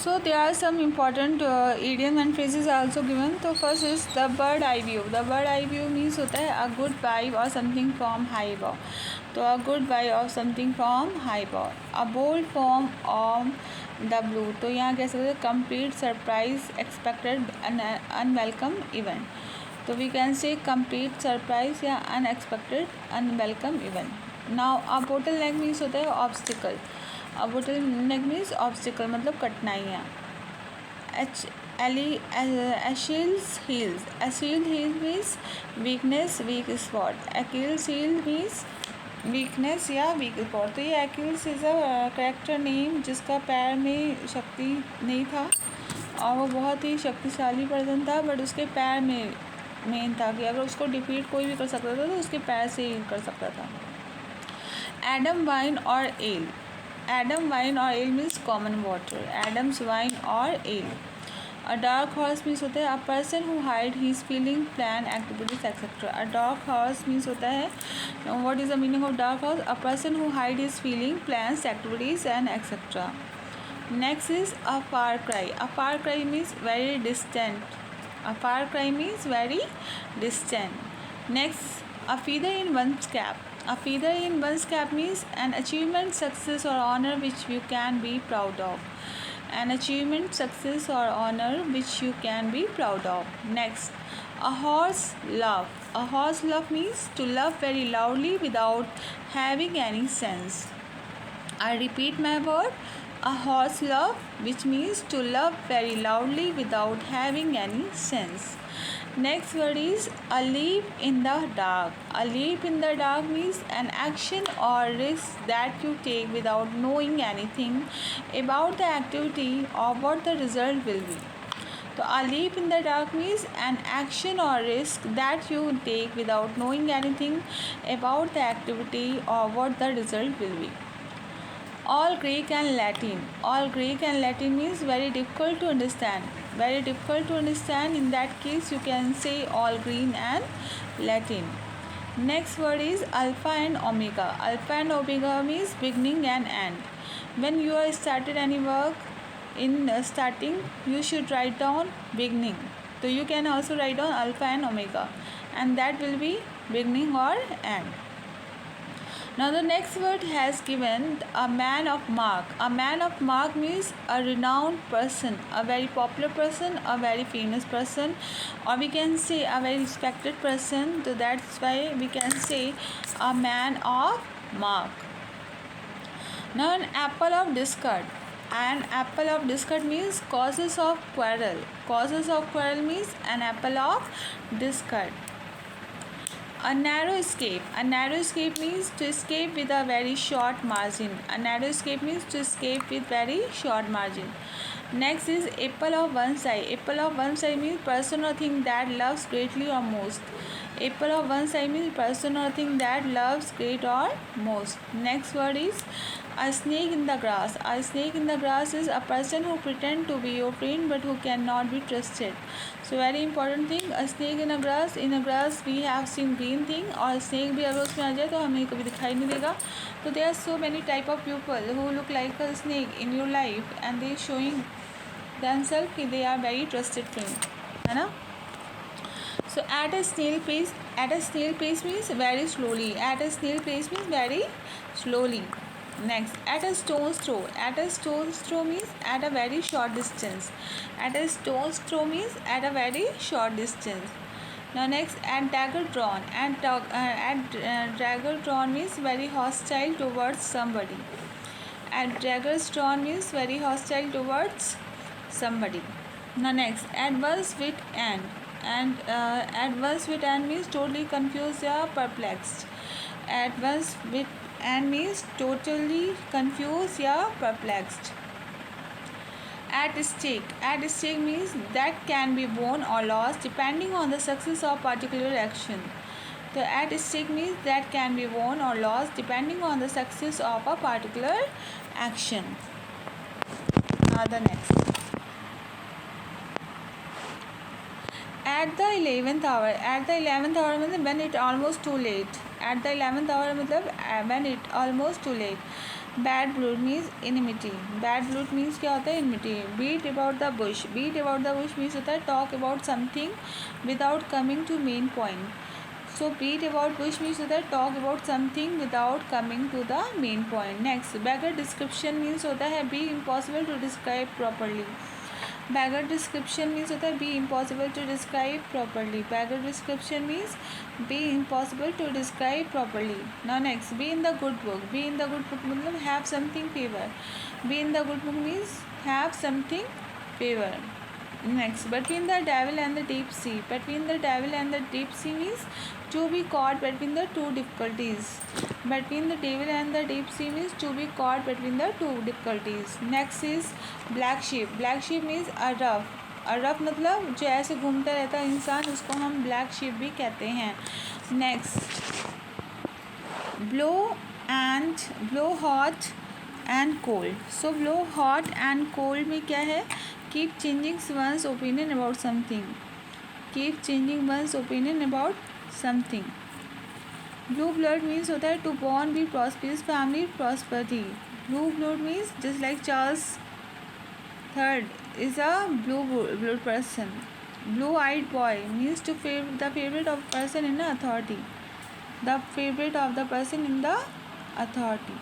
So there are some important idiom and phrases also given. So first is the bird eye view. The bird eye view means होता है a good vibe or something from high above. तो a good vibe or something from high above. A bold form on the blue. तो यहाँ कह सकते हैं complete surprise expected unwelcome event. तो we can say complete surprise या unexpected unwelcome event. Now a bottleneck means होता है obstacle. अब बोटलनेक मीन्स ऑब्स्टिकल मतलब कठिनाइयाँ. Achilles heels means weakness weak spot. Achilles heel means weakness या weak spot. तो ये Achilles is a character name जिसका पैर में शक्ति नहीं था और वो बहुत ही शक्तिशाली पर्सन था, बट उसके पैर में मेन था कि अगर उसको डिफीट कोई भी कर सकता था तो उसके पैर से ही कर सकता था. एडम वाइन और L. Adam wine or ale means common water. Adam's wine or ale. A dark horse means होता है a person who hide his feeling, plan, activities, etc. A dark horse means होता है what is the meaning of dark horse? A person who hide his feeling, plans, activities and etc. Next is a far cry. A far cry means very distant. A far cry means very distant. Next, a feather in one's cap. A feather in one's cap means an achievement, success or honor which you can be proud of. An achievement, success or honor which you can be proud of. Next, a horse laugh. A horse laugh means to laugh very loudly without having any sense. I repeat my word. A horse laugh, which means to laugh very loudly without having any sense. Next word is a leap in the dark. A leap in the dark means an action or risk that you take without knowing anything about the activity or what the result will be. So a leap in the dark means an action or risk that you take without knowing anything about the activity or what the result will be. All Greek and Latin. All Greek and Latin means very difficult to understand. Very difficult to understand. In that case, you can say all Greek and Latin. Next word is alpha and omega. Alpha and omega means beginning and end. When you are started any work, in starting, you should write down beginning. So you can also write down alpha and omega, and that will be beginning or end. Now the next word has given a man of mark. A man of mark means a renowned person, a very popular person, a very famous person, or we can say a very respected person. So that's why we can say a man of mark. Now an apple of discord. An apple of discord means causes of quarrel. Causes of quarrel means an apple of discord. A narrow escape. A narrow escape means to escape with a very short margin. A narrow escape means to escape with very short margin. Next is apple of one's eye. Apple of one's eye means person or thing that loves greatly or most. Apple of one's eye means person or thing that loves great or most. Next word is a snake in the grass. A snake in the grass is a person who pretend to be your friend but who cannot be trusted. So very important thing, a snake in a grass. In a grass we have seen green thing, और snake भी अगर उसमें आ जाए तो हमें कभी दिखाई नहीं देगा. So there are so many type of people who look like a snake in your life and they showing themselves कि they are very trusted friend, है ना. So at a snail pace. At a snail pace means very slowly. At a snail pace means very slowly. Next, at a stone's throw. At a stone's throw means at a very short distance. At a stone's throw means at a very short distance. Now next, at dagger drawn. At dagger drawn means very hostile towards somebody. At daggers drawn means very hostile towards somebody. Now next, at one's wit end. And at one's wit end means totally confused or perplexed. At one's wit end means totally confused or perplexed. At stake. At stake means that can be won or lost depending on the success of particular action. So at stake means that can be won or lost depending on the success of a particular action. Now the next. At the 11th hour. At the 11th hour means when it almost too late. At the 11th hour मतलब when it almost too late. Bad blood means enmity, bad blood means क्या होता है, enmity. Beat about the bush, beat about the bush means होता है talk about something without coming to main point. So beat about bush means होता है talk about something without coming to the main point. Next, beggar description means होता है be impossible to describe properly, beggar description means होता है be impossible to describe properly, beggar description means be impossible to describe properly. Now next, be in the good book, be in the good book मतलब have something favour, be in the good book means have something favour. Next, between the devil and the deep sea, between the devil and the deep sea means to be caught between the two difficulties, between the devil and the deep sea means to be caught between the two difficulties। next is black sheep, black sheep means a rough, a rough मतलब जो ऐसे घूमता रहता है इंसान, उसको हम black sheep भी कहते हैं। next, blow and blow hot and cold, so blow hot and cold में क्या है, keep changing one's opinion about something, keep changing one's opinion about something। blue blood means होता है to born be prosperous family prosperity, blue blood means just like Charles III is a blue blood person। blue eyed boy means to the favorite of person in the authority, the favorite of the person in the authority।